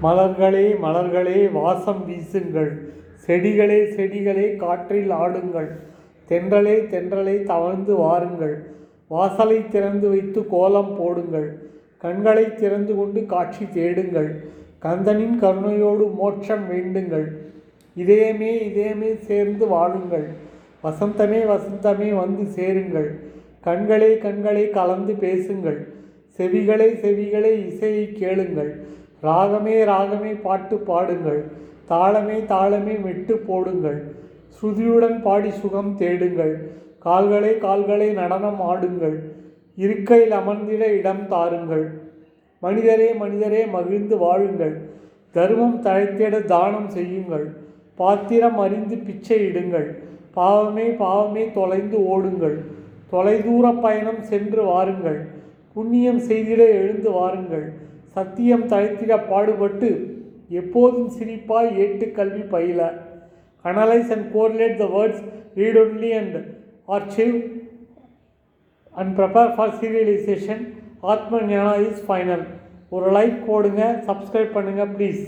மலர்களே மலர்களே வாசம் வீசுங்கள், செடிகளே செடிகளே காற்றில் ஆடுங்கள், தென்றலே தென்றலே தவழ்ந்து வாருங்கள், வாசலை திறந்து வைத்து கோலம் போடுங்கள், கண்களை திறந்து கொண்டு காட்சி தேடுங்கள், கந்தனின் கருணையோடு மோட்சம் வேண்டுங்கள், இதயமே இதயமே சேர்ந்து வாழுங்கள், வசந்தமே வசந்தமே வந்து சேருங்கள், கண்களே கண்களை கலந்து பேசுங்கள், செவிகளே செவிகளே இசையை கேளுங்கள், ராகமே ராகமே பாட்டு பாடுங்கள், தாளமே தாளமே மெட்டு போடுங்கள், ஸ்ருதியுடன் பாடி சுகம் தேடுங்கள், கால்களை கால்களை நடனம் ஆடுங்கள், இருக்கையில் அமர்ந்திட இடம் தாருங்கள், மனிதரே மனிதரே மகிழ்ந்து வாழுங்கள், தர்மம் தழைத்திட தானம் செய்யுங்கள், பாத்திரம் அறிந்து பிச்சை இடுங்கள், பாவமே பாவமே தொலைந்து ஓடுங்கள், தொலைதூர பயணம் சென்று வாருங்கள், புண்ணியம் செய்திட எழுந்து வாருங்கள், சத்தியம் தழைத்திட பாடுபட்டு எப்போதும் சிரிப்பாய் ஏட்டு கல்வி பயில. Analyse and correlate the words, read only and archive and prepare for serialization. ஆத்ம ஞானா இஸ் ஃபைனல். ஒரு லைக் போடுங்க, சப்ஸ்கிரைப் பண்ணுங்கள் ப்ளீஸ்.